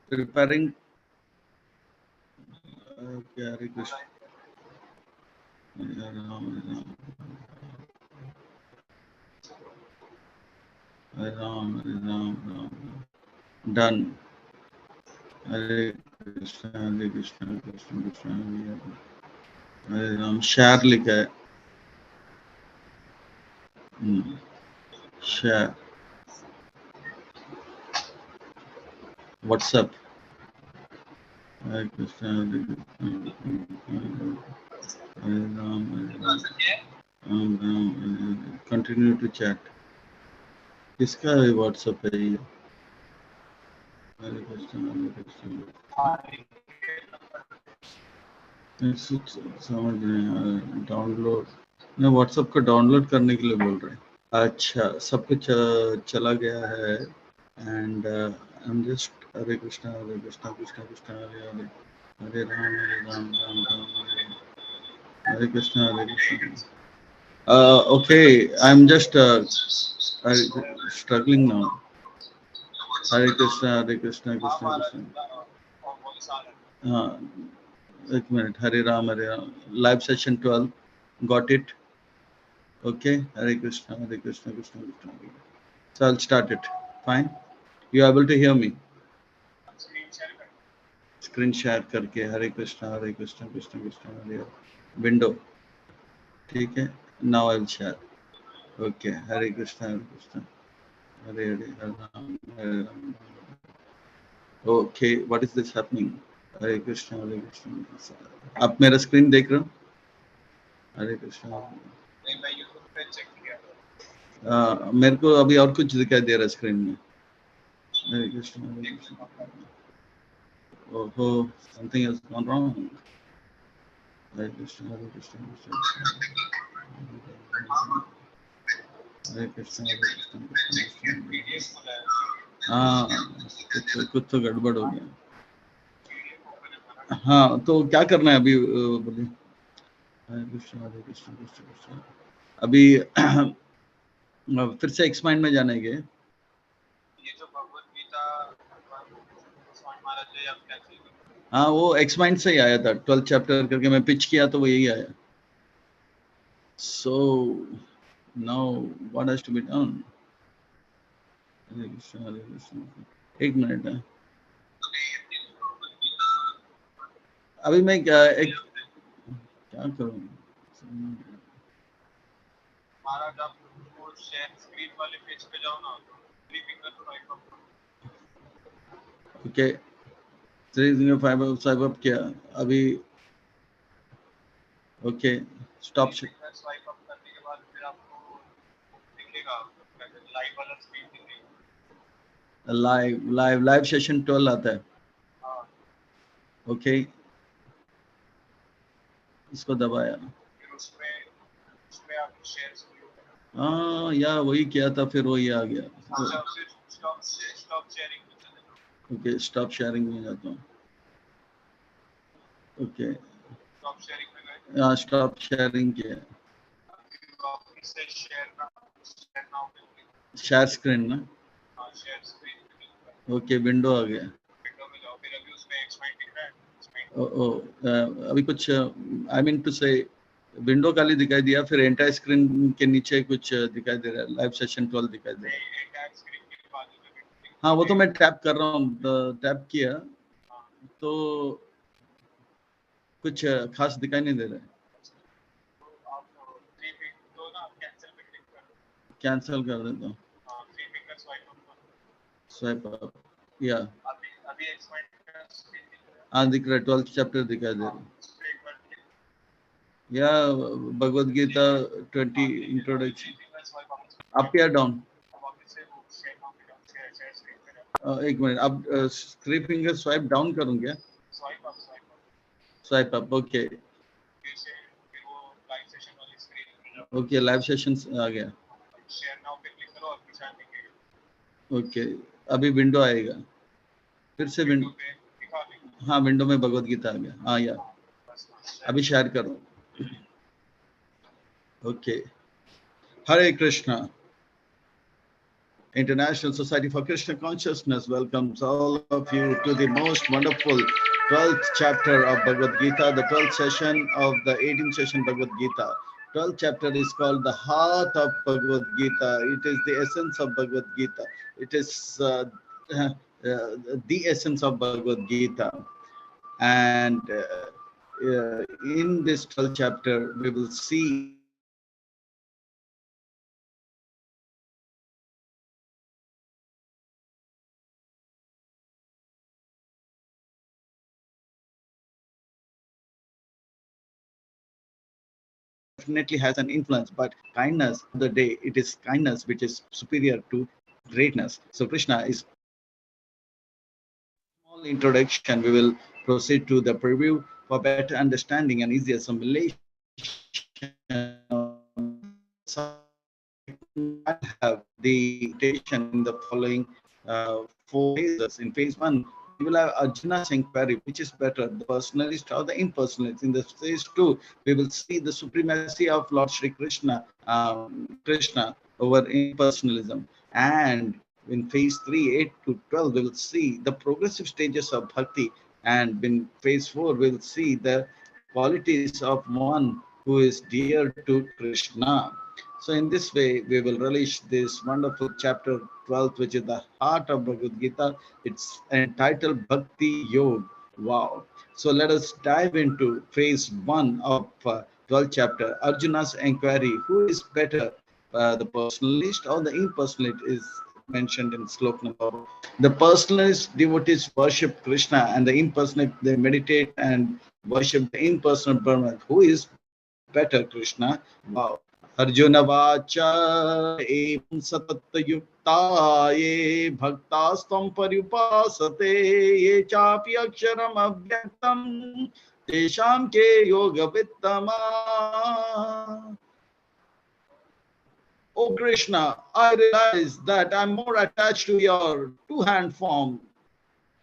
preparing. Okay, Hare Krishna. Hare Ram, Hare Ram, Hare Ram, Ram. Done. Hare Krishna, Hare Krishna, Krishna Krishna, Hare Ram. Share लिखा है. Share. WhatsApp. Hare Krishna, Hare Krishna, Hare Ram, Hare Ram, Ram Ram. Continue to chat. किसका WhatsApp है ये? हरे कृष्ण, हरे कृष्ण. समझ रहे हैं. Download. मैं WhatsApp को डाउनलोड करने के लिए बोल रहे हैं. अच्छा, सब कुछ चला गया है. And I am just Hare Krishna, Hare Krishna, Krishna Krishna, Hare Hare, Hare Ram, Ram Ram, Hare Krishna, Hare Krishna. Okay, I am just struggling now. Hare Krishna, Krishna Krishna. हाँ, एक minute. Hare Ram, live session 12. Got it. Okay. Hare Krishna, Krishna Krishna. So I'll start it. Fine. You are able to hear me? Screen share करके हरे कृष्णा, कृष्णा कृष्णा, हरे हरे. Window. ठीक है. Now I'll share. Okay. Hare Krishna, Hare Hare, Hare Ram, Hare Ram. Okay. What is this happening? हरे कृष्णा, कृष्णा. आप मेरा screen देख रहे हो? हरे कृष्णा. मेरे को अभी और कुछ दिखाई दे रहा है स्क्रीन में. हरे Krishna, Hare Krishna. Oh, something has gone wrong. Hare Krishna, Krishna. Hare Krishna, Krishna Krishna. हाँ, कुछ तो गड़बड़ हो गया. हाँ, तो क्या करना है अभी? बोलिए. हरे कृष्णा, कृष्णा कृष्णा. अभी फिर से एक्सपांड में जाने के. हाँ, वो एक्सपांड से ही आया था. 12th चैप्टर करके मैं पिच किया तो वो यही आया. So now what has to be done? हरे कृष्णा, हरे कृष्णा. एक मिनट है. अभी मैं क्या करूं? ओके. 305 अप किया अभी. ओके. स्टॉप. लाइव सेशन 12 आता है. ओके. इसको दबाया. हाँ, या वही किया था, फिर वही आ गया. ओके. स्टॉप शेयरिंग में जाता हूँ. ओके. हाँ, स्टॉप शेयरिंग किया. शेयर स्क्रीन ना. ओके. विंडो आ गया. अभी कुछ आई मीन टू से विंडो खाली दिखाई दिया, फिर एंटायर स्क्रीन के नीचे कुछ दिखाई दे रहा है. लाइव सेशन 12 दिखाई दे रहा है. हाँ, वो तो मैं टैप कर रहा हूँ. टैप किया तो कुछ खास दिखाई नहीं दे रहा है. कैंसिल कर देता हूँ. Swipe up. या हाँ, दिख रहा है. 12th चैप्टर दिखाई दे रहा है. या भगवद गीता 20 इंट्रोडक्शन. अप या डाउन? एक मिनट. अब 3 फिंगर स्वाइप डाउन करूँ क्या? Swipe up. Okay. Okay. Live session आ गया. ओके. अभी विंडो आएगा. फिर से विंडो. हाँ, विंडो में भगवद गीता आ गया. हाँ, या अभी शेयर करो. Okay. Hare Krishna. International Society for Krishna Consciousness welcomes all of you to the most wonderful 12th chapter of Bhagavad Gita, the 12th session of the 18th session Bhagavad Gita. 12th chapter is called the heart of Bhagavad Gita. It is the essence of Bhagavad Gita. It is the essence of Bhagavad Gita. And in this 12th chapter, we will see definitely has an influence, but kindness of the day, it is kindness which is superior to greatness. So Krishna is small introduction. We will proceed to the preview for better understanding and easy assimilation. I have the invitation in the following 4 phases. In phase 1, we will have Arjuna's inquiry, which is better, the personalist or the impersonalist. In the phase 2, we will see the supremacy of Lord Shri Krishna, Krishna over impersonalism. And in phase 3, 8 to 12, we will see the progressive stages of bhakti. And in phase 4, we will see the qualities of one who is dear to Krishna. So in this way, we will relish this wonderful chapter 12, which is the heart of Bhagavad Gita. It's entitled Bhakti Yoga. Wow. So let us dive into phase 1 of 12th chapter, Arjuna's inquiry. Who is better, the personalist or the impersonalist, is mentioned in slok number 1. The personalist devotees worship Krishna, and the impersonalist, they meditate and worship the impersonal Brahman. Who is better, Krishna? Wow. Arjuna vacha evam satatayukta ye bhaktastam parupasate ye chapi aksharam avyaktam tesham ke yoga vittama. Oh Krishna, I realize that I'm more attached to your two-hand form,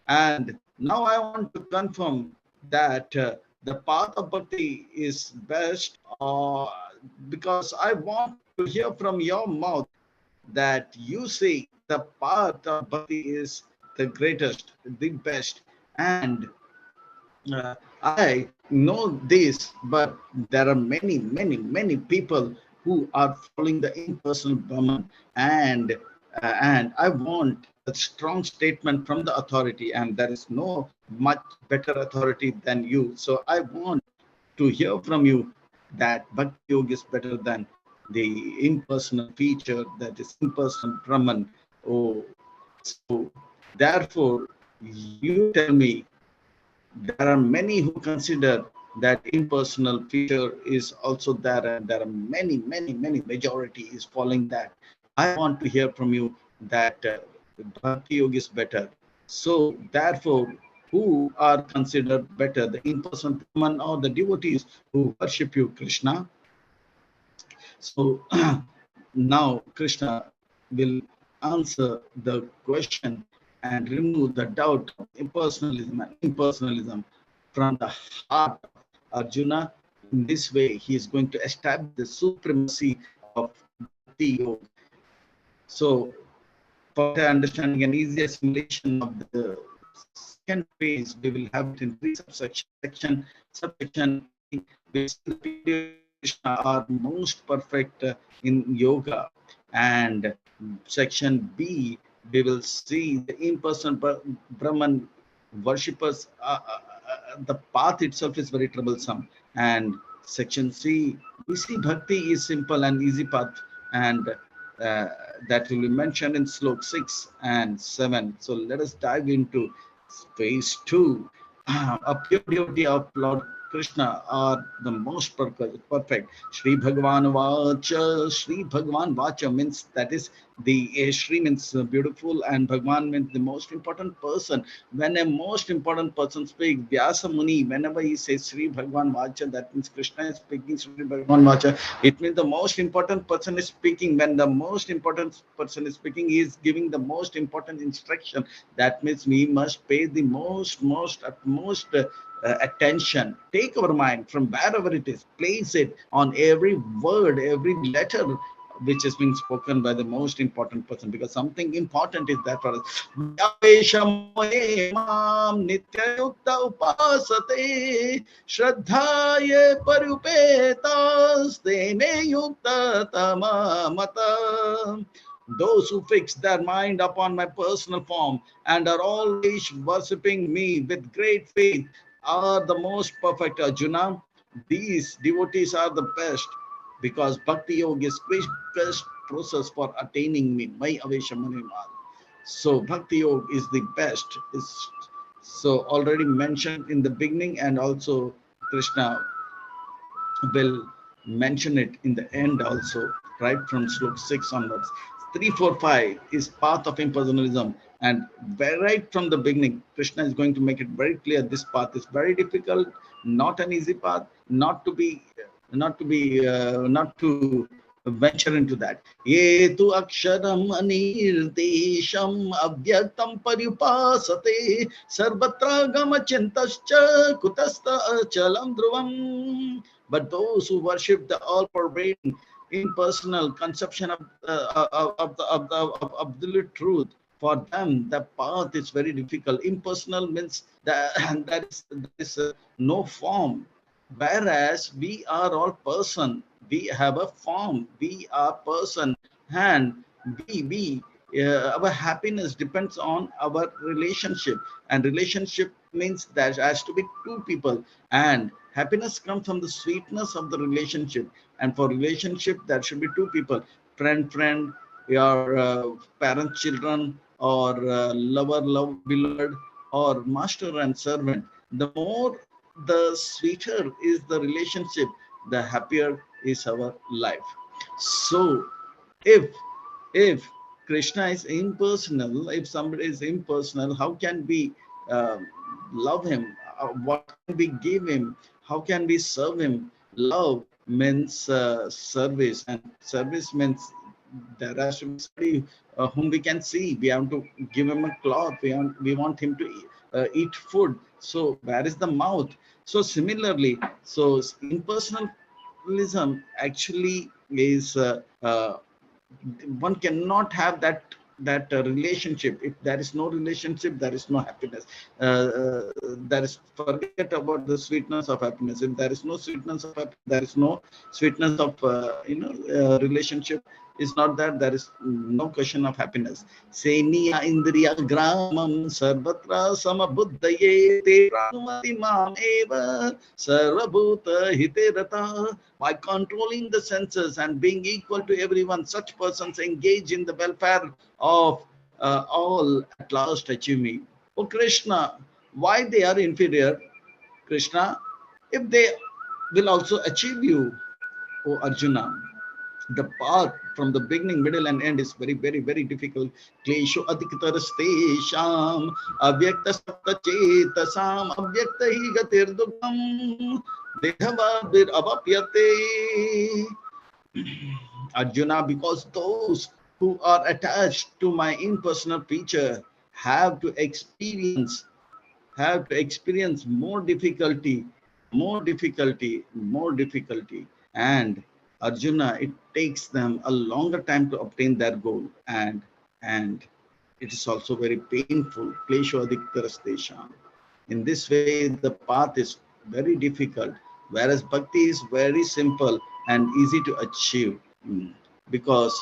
and now I want to confirm that the path of bhakti is best, because I want to hear from your mouth that you say the path of bhakti is the greatest, the best. And I know this, but there are many, many, many people who are following the impersonal Brahman, and I want a strong statement from the authority, and there is no much better authority than you. So I want to hear from you that Bhakti Yoga is better than the impersonal feature, that is impersonal Brahman. Oh, so therefore, you tell me. There are many who consider that impersonal feature is also there, and there are many, many, many majority is following that. I want to hear from you that Bhakti Yoga is better. So therefore, who are considered better, the impersonal Brahman or the devotees who worship you, Krishna? So now Krishna will answer the question and remove the doubt of impersonalism from the heart of Arjuna. In this way, he is going to establish the supremacy of Bhakti Yoga. So, for the understanding and easy assimilation of the second phase, we will have it in 3 subsection. Subsection A, which the Krishna are most perfect in yoga, and section B, we will see the impersonal Brahman worshippers. The path itself is very troublesome, and section C, we see bhakti is simple and easy path, and that will be mentioned in slok 6 and 7. So let us dive into phase 2. A pure devotee of Lord Krishna are the most perfect. Shri Bhagavan Vacha. Shri Bhagavan Vacha means, that is, the Shri means beautiful, and Bhagavan means the most important person. When a most important person speaks, Vyasa Muni, whenever he says Shri Bhagavan Vacha, that means Krishna is speaking Shri Bhagavan Vacha. It means the most important person is speaking. When the most important person is speaking, he is giving the most important instruction. That means we must pay the utmost attention. Take our mind from wherever it is, place it on every word, every letter which has been spoken by the most important person, because something important is that for us. Aveshamohe mam nityayukta upasate shraddhaye parupetas tene yukta tamamata. Those who fix their mind upon my personal form and are always worshipping me with great faith are the most perfect, Arjuna. These devotees are the best, because Bhakti Yoga is quickest process for attaining me. My Aveshamunimal. So Bhakti Yoga is the best. Is so already mentioned in the beginning, and also Krishna will mention it in the end also, right from slok 6 onwards. 3, 4, 5 is path of impersonalism, and right from the beginning, Krishna is going to make it very clear this path is very difficult, not an easy path, not to venture into that. Ye tu aksharam anirdesham avyaktam parupasate sarvatra gamachintascha kutastha achalam dhruvam. But those who worship the all-pervading, impersonal conception of absolute truth, for them the path is very difficult. Impersonal means that there is no form, whereas we are all person. We have a form. We are person, and we our happiness depends on our relationship, and relationship means there has to be two people, and happiness comes from the sweetness of the relationship, and for relationship there should be two people, friend, your parent children, or lover beloved, or master and servant. The more, the sweeter is the relationship, the happier is our life. So if if Krishna is impersonal, if somebody is impersonal, how can we uh, love him? What can we give him? How can we serve him? Love means service, and service means there has to be somebody whom we can see. We have to give him a cloth. We want him to eat food. So where is the mouth? So similarly, so impersonalism actually is one cannot have that relationship. If there is no relationship, there is no happiness. There is, forget about the sweetness of happiness. If there is no sweetness of happiness, there is no sweetness of relationship. Is not that there is no question of happiness. Seniya indriya gramam sarvatra samabuddhaye te pranumati mam eva sarvabhuta hiterata. By controlling the senses and being equal to everyone, such persons engage in the welfare of all, at last achieve me. Oh Krishna, why they are inferior, Krishna, if they will also achieve you, oh Arjuna? The path from the beginning, middle, and end is very, very, very difficult. Klesho adhiktarastesham avyakta saptachetasam avyakta hi gatirdugam dehavabhir avapyate. Arjuna, because those who are attached to my impersonal feature have to experience more difficulty. And Arjuna, it takes them a longer time to obtain their goal, and it is also very painful. Kleshodiktarastesham. In this way, the path is very difficult, whereas bhakti is very simple and easy to achieve. Because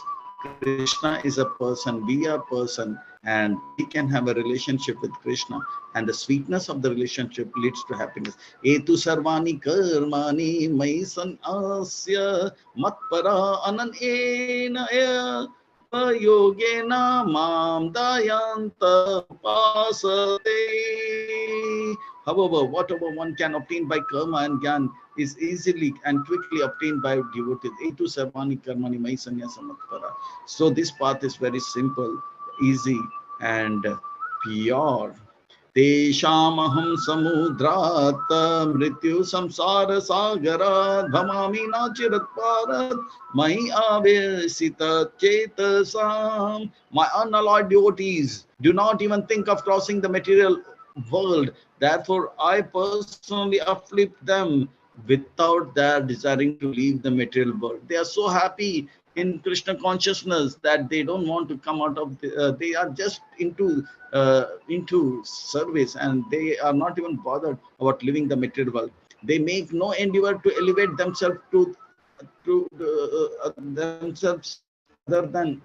Krishna is a person, we are person, and we can have a relationship with Krishna, and the sweetness of the relationship leads to happiness. Etu sarvani karmani mai san asya matpara ananena yogena mam dayanta upasate. However, whatever one can obtain by karma and gyan is easily and quickly obtained by devotees. Etu sarvani karmani mai sanyasa matpara. So this path is very simple, easy, and pure. Teshamaham samudrat mrityu samsara sagarat bhamami nachirat parat mahi avesita chetasam. My unalloyed devotees do not even think of crossing the material world. Therefore, I personally uplift them without their desiring to leave the material world. They are so happy in Krishna consciousness, that they don't want to come out of they are just into service, and they are not even bothered about living the material world. They make no endeavor to elevate themselves to themselves, other than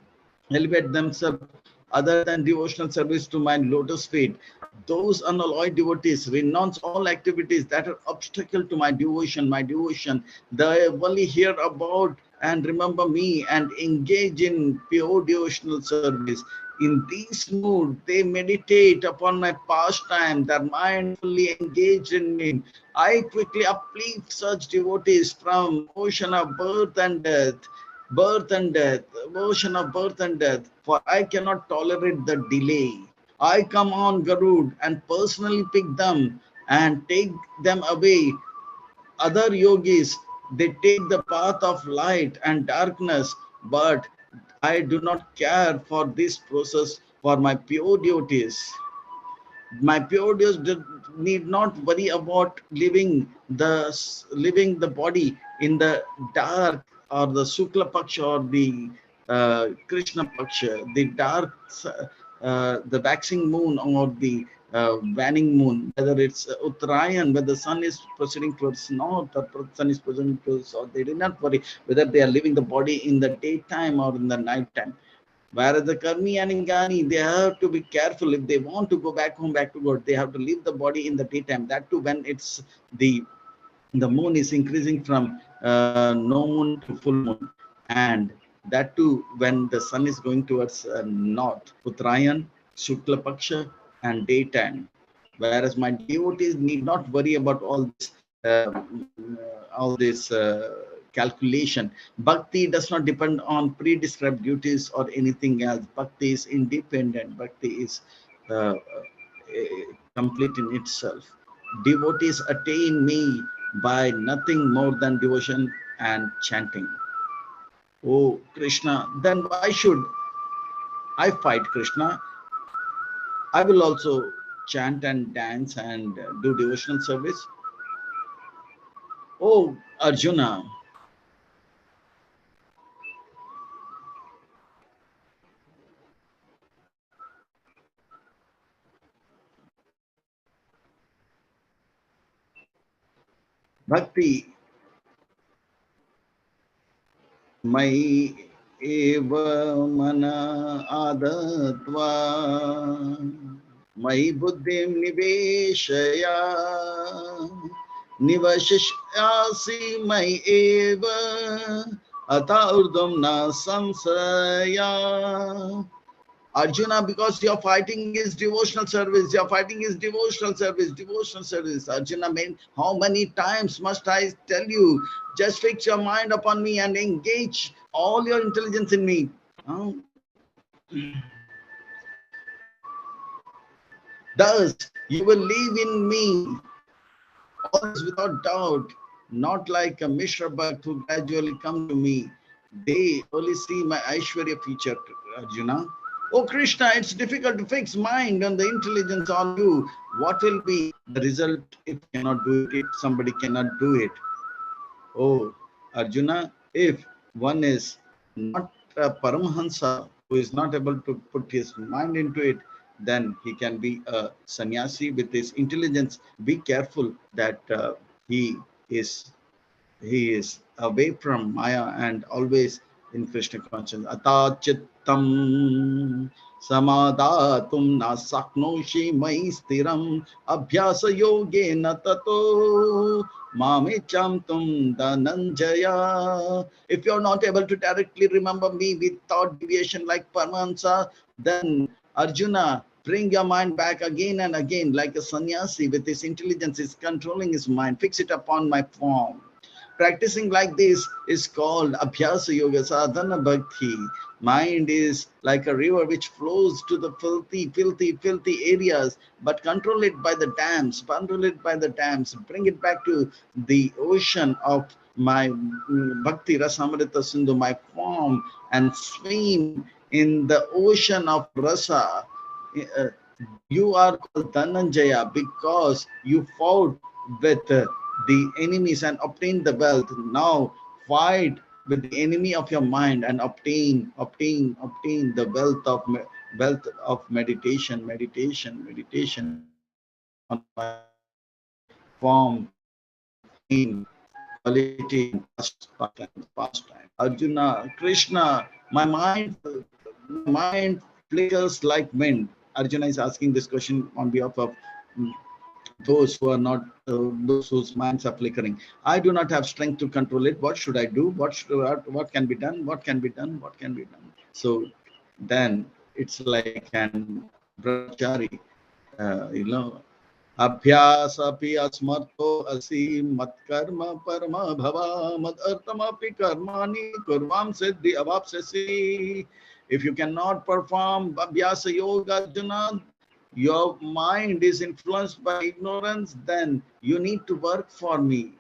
elevate themselves, other than devotional service to my lotus feet. Those unalloyed devotees renounce all activities that are obstacle to my devotion. My devotion, they only hear about and remember me and engage in pure devotional service. In this mood, they meditate upon my pastime. Their mind fully engaged in me. I quickly uplift such devotees from ocean of birth and death, ocean of birth and death, for I cannot tolerate the delay. I come on Garud and personally pick them and take them away. Other yogis, they take the path of light and darkness, but I do not care for this process for my pure devotees. My pure devotees need not worry about living the body in the dark, or the Sukla Paksha, or the Krishna Paksha, the dark, the waxing moon, or the waning moon, whether it's Uttarayan, whether the sun is proceeding towards north or sun is proceeding towards south. They do not worry whether they are living the body in the daytime or in the night time. Whereas the Karmi and Ingani, they have to be careful. If they want to go back home, back to God, they have to leave the body in the daytime. That too, when it's the moon is increasing from no moon to full moon, and that too when the sun is going towards north, Uttarayan, Shukla Paksha, and daytime. Whereas my devotees need not worry about all this calculation. Bhakti does not depend on pre-described duties or anything else. Bhakti is independent. Bhakti is complete in itself. Devotees attain me by nothing more than devotion and chanting. Oh Krishna, then why should I fight Krishna? I will also chant and dance and do devotional service. Oh Arjuna, bhakti mai eva mana adatva mai buddhim niveshaya nivashishyasi mai eva ata urdham na samsaya. Arjuna, because your fighting is devotional service, your fighting is devotional service, devotional service. Arjuna, how many times must I tell you? Just fix your mind upon me and engage all your intelligence in me. Thus, you will live in me, always without doubt, not like a Mishra Bhakt who gradually come to me. They only see my Aishwarya feature, Arjuna. Oh Krishna, it's difficult to fix mind and the intelligence on you. What will be the result if you cannot do it, if somebody cannot do it? Oh Arjuna, if one is not a Paramahansa who is not able to put his mind into it, then he can be a sannyasi with his intelligence. Be careful that he is he is away from Maya and always in Krishna consciousness. Atachittam samadatum na saknoshi mai stiram abhyasa yogena tato mamecham tum dhananjaya. If you are not able to directly remember me without deviation like Paramahansa, then Arjuna, bring your mind back again and again like a sannyasi with his intelligence is controlling his mind. Fix it upon my form. Practicing like this is called Abhyasa Yoga Sadhana Bhakti. Mind is like a river which flows to the filthy areas, but control it by the dams, bring it back to the ocean of my Bhakti Rasamrita Sindhu, my form, and swim in the ocean of Rasa. Uh, you are called Dhananjaya because you fought with the enemies and obtained the wealth. Now fight with the enemy of your mind and obtain the wealth of meditation on my form, fame, quality, and pastime. Arjuna, Krishna, my mind flickers like wind. Arjuna is asking this question on behalf of those who are not those whose minds are flickering. I do not have strength to control it. What should I do? What can be done? What can be done? What can be done? So then it's like an brahmachari, अभ्यास अपि अस्मर्तो असि मत्कर्म परम भवा मदर्थमपि कर्माणि कुर्वां सिद्धि अवाप्स्यसि. If you cannot perform abhyasa yoga, Arjuna, your mind is influenced by ignorance, then you need to work for me.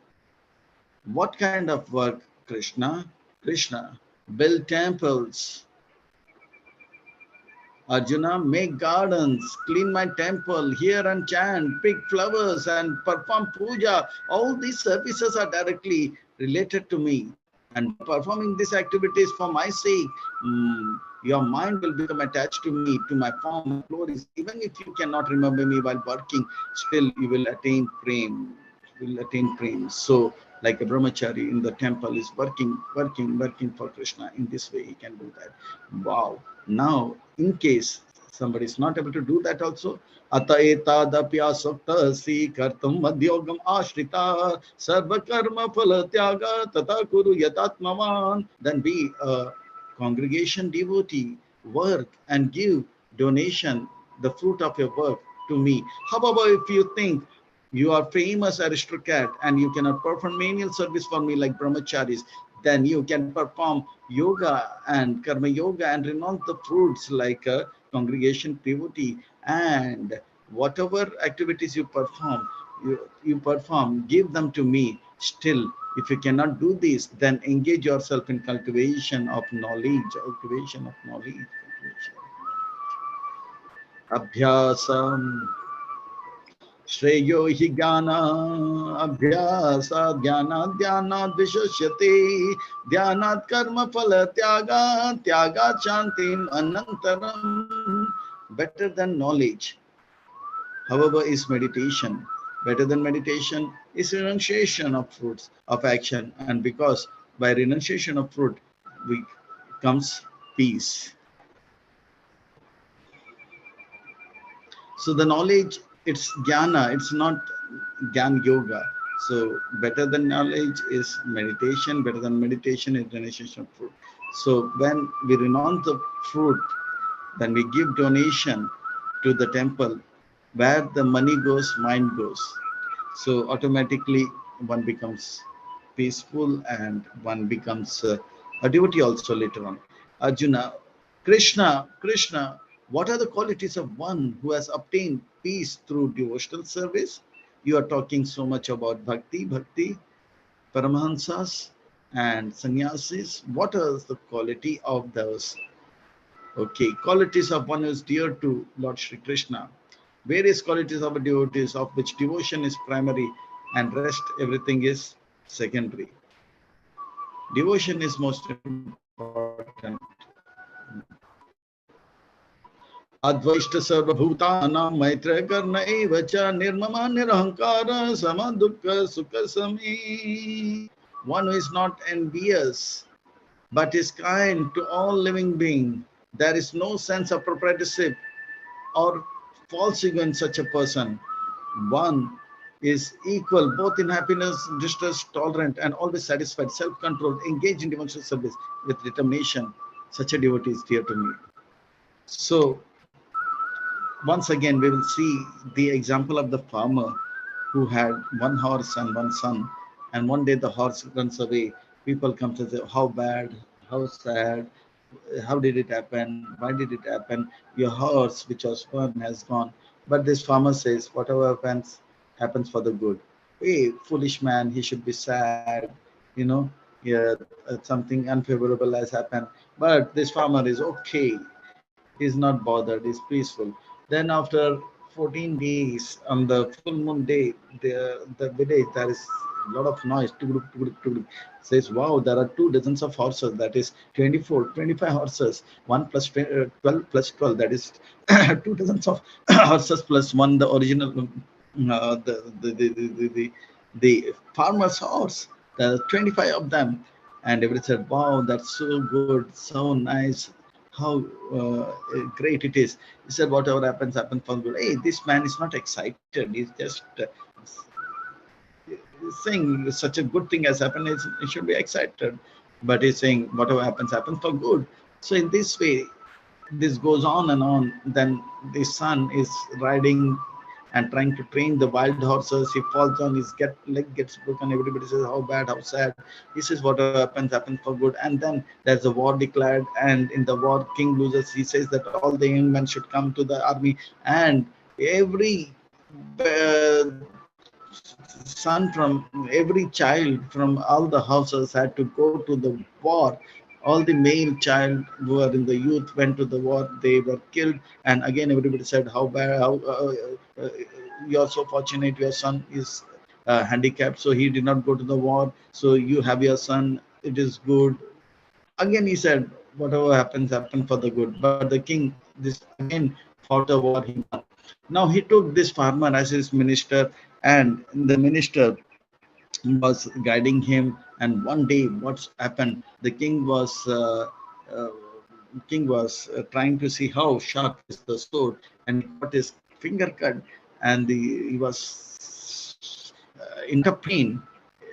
What kind of work, Krishna? Krishna, build temples. Arjuna, make gardens, clean my temple, hear and chant, pick flowers and perform puja. All these services are directly related to me. And by performing these activities for my sake, your mind will become attached to me, to my form, my glories. Even if you cannot remember me while working, still you will attain prem. So, like a brahmachari in the temple is working for Krishna. In this way, he can do that. Wow. Now, in case somebody is not able to do that also, Ata etadapya sukta si kartam madhyogam ashrita sarva karma phala tyaga tata kuru yatatmavan. Then be a congregation devotee, work and give donation, the fruit of your work to me. However, if you think you are famous aristocrat and you cannot perform menial service for me like brahmacharis, then you can perform yoga and karma yoga and renounce the fruits like a congregation devotee. And whatever activities you perform, give them to me. Still, if you cannot do this, then engage yourself in cultivation of knowledge. Abhyasam Shreyo hi jnana abhyasa dhyana vishosyate dhyanat karma phala tyaga shantim anantaram. Better than knowledge, however, is meditation. Better than meditation is renunciation of fruits of action, and because by renunciation of fruit we comes peace. So the knowledge, it's jnana, it's not jnana yoga. So better than knowledge is meditation, better than meditation is renunciation of fruit. So when we renounce the fruit, then we give donation to the temple, where the money goes, mind goes. So automatically one becomes peaceful and one becomes a devotee also later on. Arjuna, Krishna, what are the qualities of one who has obtained peace through devotional service? You are talking so much about bhakti, paramahansas and sannyasis. What is the quality of those? Okay, qualities of one who is dear to Lord Shri Krishna. Various qualities of a devotees, of which devotion is primary and rest everything is secondary. Devotion is most important. Advaishta sarva bhutanam maitra karna eva cha nirmama nirahankara sama dukkha sukha sami. One who is not envious but is kind to all living beings. There is no sense of proprietorship or false ego in such a person. One is equal both in happiness, distress, tolerant, and always satisfied, self-controlled, engaged in devotional service with determination. Such a devotee is dear to me. So, once again, we will see the example of the farmer who had one horse and one son, and one day the horse runs away. People come to say, how bad, how sad, how did it happen, why did it happen? Your horse, which was one, has gone. But this farmer says, whatever happens for the good. Hey, foolish man, he should be sad, you know, yeah, something unfavorable has happened. But this farmer is okay. He's not bothered, he's peaceful. Then after 14 days, on the full moon day, the village, there is a lot of noise. Tuguduk, tuguduk, tuguduk. Says, wow, there are 2 dozens of horses. That is 24, 25 horses. 1 plus 12 plus 12. That is 2 dozens of horses plus one, the original, the farmer's horse. There are 25 of them. And everybody said, wow, that's so good, so nice, how great it is. He said, whatever happens, happens for good. Hey, this man is not excited. He's just saying such a good thing has happened. He should be excited. But he's saying, whatever happens, happens for good. So in this way, this goes on and on. Then the son is riding and trying to train the wild horses. He falls on, his leg gets broken. Everybody says, how bad, how sad. He says, whatever happens, happens for good. And then there's a war declared, and in the war, king loses. He says that all the young men should come to the army, and every uh, son from every child from all the houses had to go to the war. All the male child who were in the youth went to the war. They were killed, and again everybody said, how bad, how you are so fortunate, your son is handicapped, so he did not go to the war, so you have your son, it is good. Again he said, whatever happens, happen for the good. But the king this again fought a war, he won. Now he took this farmer as his minister, and the minister was guiding him. And one day what's happened, the uh, king was trying to see how sharp is the sword, and he got his finger cut, and he was into pain.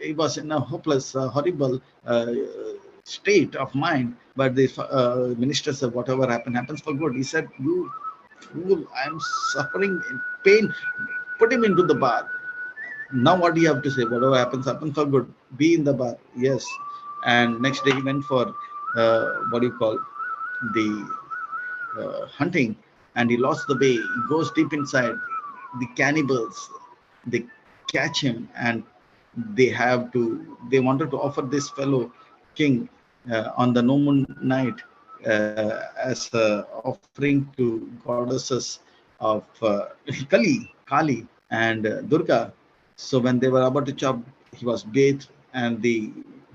He was in a hopeless, horrible state of mind. But the minister said, whatever happened, happens for good. He said, you fool, I'm suffering in pain, put him into the bath. Now what do you have to say? Whatever happens, happens for good. Be in the bath. Yes. And next day he went for what do you call, the hunting, and he lost the way. He goes deep inside. The cannibals, they catch him, and they wanted to offer this fellow king on the no moon night as a offering to goddesses of Kali and Durga. So when they were about to chop, he was bathed, and the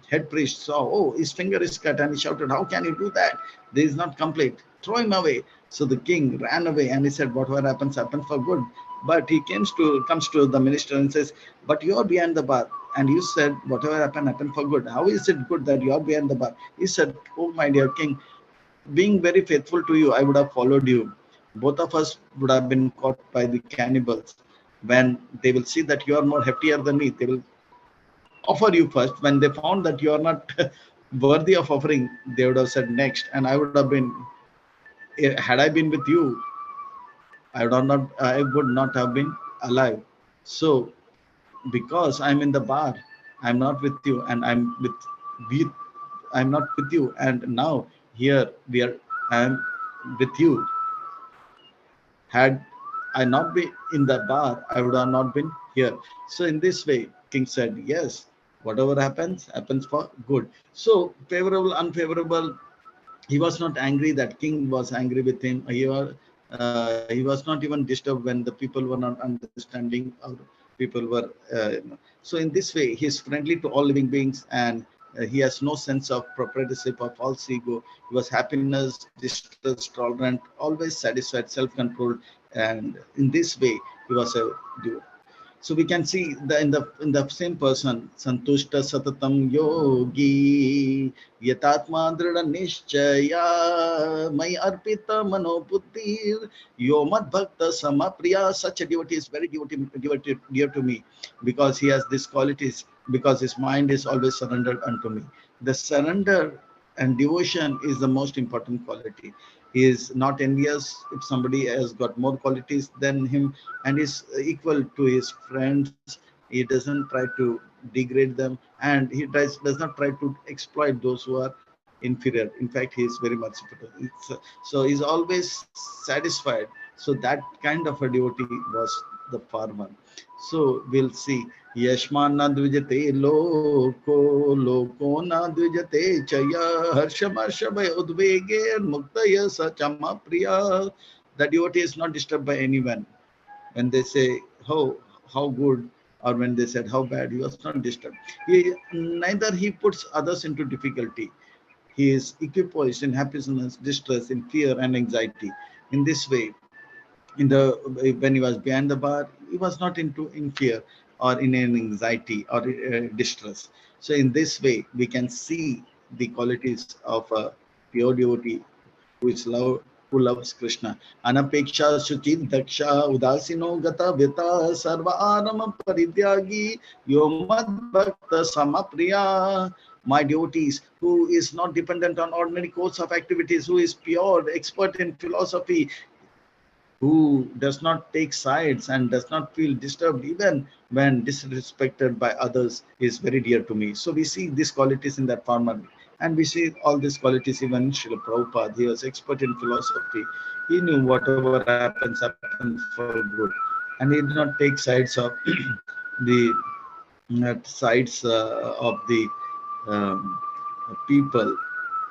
head priest saw, oh, his finger is cut, and he shouted, how can you do that? This is not complete. Throw him away. So the king ran away, and he said, whatever happens, happens for good. But he comes to the minister and says, but you're behind the bar, and you said, whatever happened, happened for good. How is it good that you're behind the bar? He said, oh, my dear king, being very faithful to you, I would have followed you. Both of us would have been caught by the cannibals. When they will see that you are more heftier than me, they will offer you first. When they found that you are not worthy of offering, they would have said next. And I would have been, had I been with you, I would not have been alive. So because I'm in the bar, I'm not with you, and with I'm not with you, and now here I'm with you. Had I not been in the bar, I would have not been here. So in this way, king said, yes, whatever happens, happens for good. So favorable, unfavorable, he was not angry that king was angry with him. He was not even disturbed when the people were not understanding, or people were so in this way he is friendly to all living beings, and he has no sense of proprietorship or false ego. He was happiness, distress tolerant, always satisfied, self-controlled, and in this way he was a devotee. So we can see in the same person, Santushta Satatam Yogi, Yatatma Drida Nishchaya, Mai Arpita Mano Buddhir, Yomat Bhakta Samapriya. Such a devotee is very dear to me, because he has these qualities, because his mind is always surrendered unto me. The surrender and devotion is the most important quality. He is not envious if somebody has got more qualities than him and is equal to his friends. He doesn't try to degrade them, and he does not try to exploit those who are inferior. In fact, he is very much superior. So he's always satisfied. So that kind of a devotee was the farmer. So we'll see. Yashman na dvijate loko, loko na dvijate chaya, harshama shabay udvege, muktaya sachama priya. The devotee is not disturbed by anyone. When they say how good, or when they said how bad, he was not disturbed. Neither he puts others into difficulty. He is equipoised in happiness, distress, in fear and anxiety. In this way, in the when he was behind the bar, he was not in fear or in an anxiety or distress. So in this way, we can see the qualities of a pure devotee who is love, who loves Krishna. Anapeksha shuchi daksha udasino gata vita sarva arama parityagi yomad bhakta samapriya. My devotees, who is not dependent on ordinary course of activities, who is pure, expert in philosophy, who does not take sides and does not feel disturbed even when disrespected by others, is very dear to me. So we see these qualities in that farmer, and we see all these qualities even in Srila Prabhupada. He was expert in philosophy. He knew whatever happens, happens for good. And he did not take sides of the of the um, people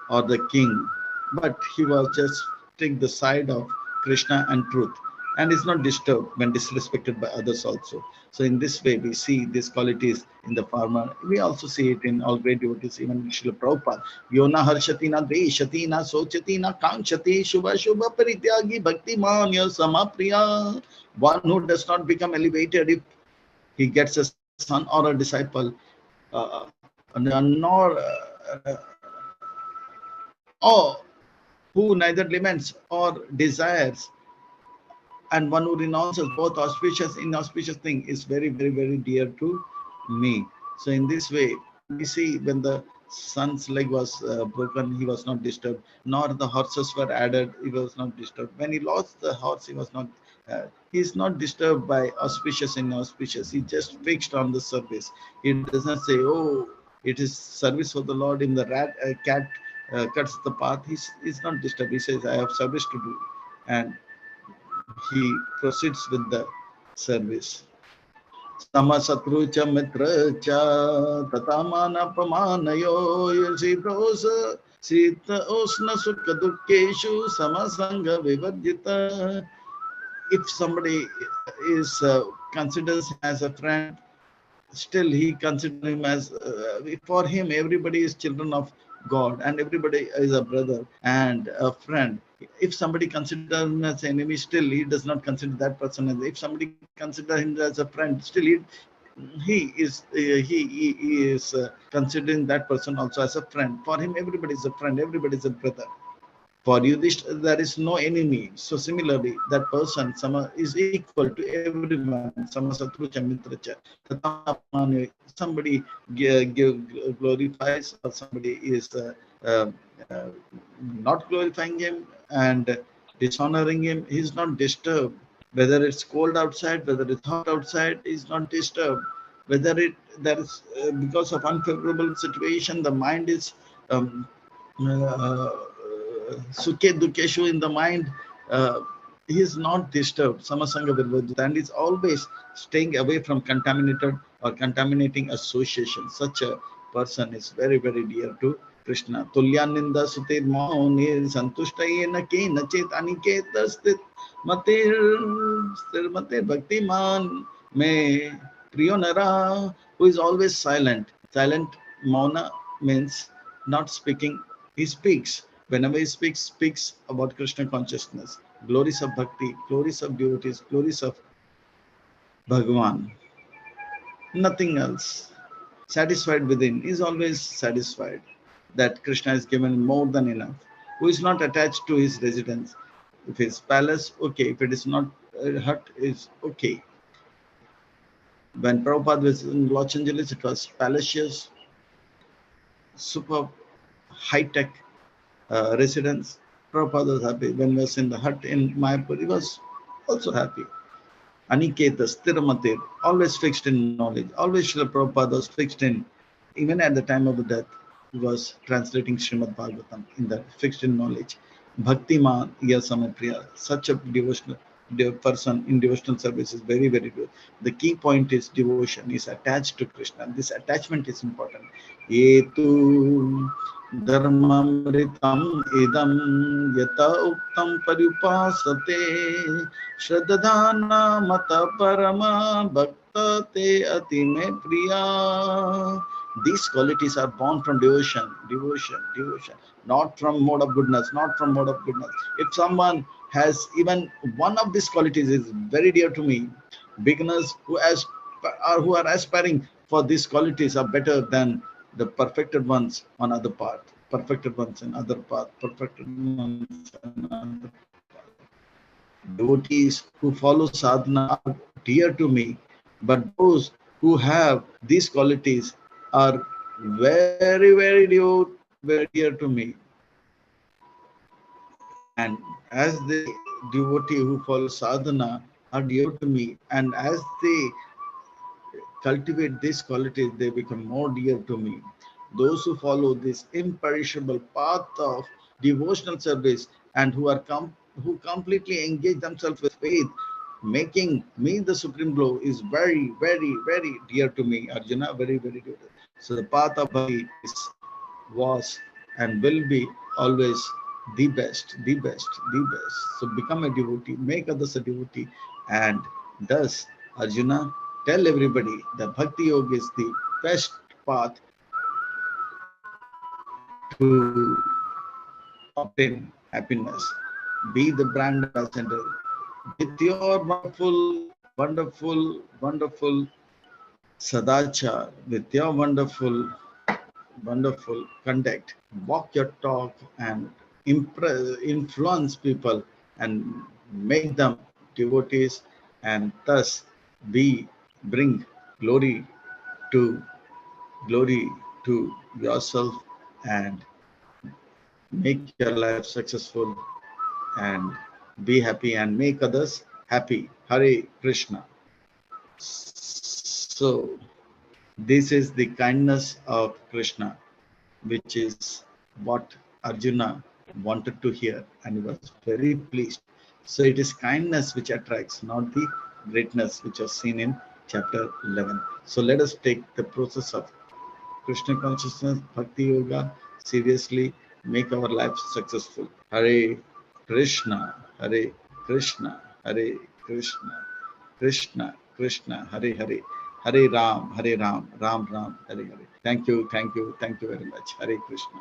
or the king, but he was just take the side of Krishna and truth, and is not disturbed when disrespected by others also. So in this way, we see these qualities in the farmer. We also see it in all great devotees, even Srila Prabhupada. Yona harshati na dveshati na sochati na kanchati shubha shubha parityagi bhakti manya samapriya. One who does not become elevated if he gets a son or a disciple, nor or who neither laments or desires, and one who renounces both auspicious and inauspicious thing, is very, very, very dear to me. So in this way, we see when the son's leg was broken, he was not disturbed, nor the horses were added, he was not disturbed. When he lost the horse, he was not. He is not disturbed by auspicious and inauspicious. He just fixed on the service. He does not say, "Oh, it is service for the Lord." In the cat cuts the path, he's not disturbed. He says, "I have service to do," and he proceeds with the service. Samasatru cha mitra cha tatamana pamanayo yasidosa sita osna sukha dukkeshu samasanga vivarjita. If somebody is considers him as a friend, still he considers him as for him everybody is children of God, and everybody is a brother and a friend. If somebody considers him as enemy, still he does not consider that person as. If somebody considers him as a friend, still he is considering that person also as a friend. For him everybody is a friend, everybody is a brother. For Yudhishthira, there is no enemy. So similarly, that person is equal to everyone. Samasatrucha mitracha. Somebody glorifies, or somebody is uh, uh, not glorifying him and dishonoring him. He is not disturbed. Whether it's cold outside, whether it's hot outside, he is not disturbed. Whether there is because of unfavorable situation, the mind is Sukhe Dukeshu in the mind, he is not disturbed, Samasanga Virvajita, and is always staying away from contaminated or contaminating association. Such a person is very, very dear to Krishna. Tulyaninda Sutir Maunir Santushtayena Kenachit Aniketa Stit Matir Bhaktiman Me Priyonara, who is always silent. Silent Mauna means not speaking. He speaks. Whenever he speaks about Krishna consciousness, glories of bhakti, glories of devotees, glories of Bhagavan. Nothing else. Satisfied within. He is always satisfied that Krishna is given more than enough. Who is not attached to his residence. If it's palace, okay. If it is not hut, is okay. When Prabhupada was in Los Angeles, it was palacious, super high-tech residence. Prabhupada was happy. When he was in the hut in Mayapur, he was also happy. Aniketa, Sthiramatir, always fixed in knowledge. Always Srila Prabhupada was fixed in, even at the time of the death, he was translating Srimad Bhagavatam in that fixed in knowledge. Bhaktiman Yasamapriya, such a devotional the person in devotional service is very, very good. The key point is devotion is attached to Krishna. This attachment is important. Etu dharmamritam idam yata uktam parupasate shraddhana mata parama bhakta te ati me priya. These qualities are born from devotion, not from mode of goodness, not from mode of goodness. If someone has even one of these qualities is very dear to me, beginners who are aspiring for these qualities are better than the perfected ones on other path, perfected ones in other path, perfected ones in other path. Devotees who follow sadhana are dear to me, but those who have these qualities are very, very dear to me. And as the devotee who follow sadhana are dear to me, and as they cultivate these qualities, they become more dear to me. Those who follow this imperishable path of devotional service and who completely engage themselves with faith, making me the supreme glow is very, very, very dear to me, Arjuna, very, very dear. So the path of bhakti was and will be always the best, the best, the best. So become a devotee, make others a devotee, and thus Arjuna, tell everybody that Bhakti Yoga is the best path to obtain happiness. Be the brand ambassador with your wonderful, wonderful, wonderful sadachar, with your wonderful, wonderful conduct. Walk your talk and influence people and make them devotees, and thus bring glory to glory to yourself and make your life successful and be happy and make others happy. Hare Krishna. So this is the kindness of Krishna, which is what Arjuna wanted to hear, and he was very pleased. So it is kindness which attracts, not the greatness which was seen in chapter 11. So let us take the process of Krishna consciousness, Bhakti Yoga seriously, make our lives successful. Hare Krishna, Hare Krishna, Hare Krishna, Krishna Krishna, Hare Hare, Hare Ram, Ram Ram, Hare Hare. Thank you, thank you, thank you very much. Hare Krishna.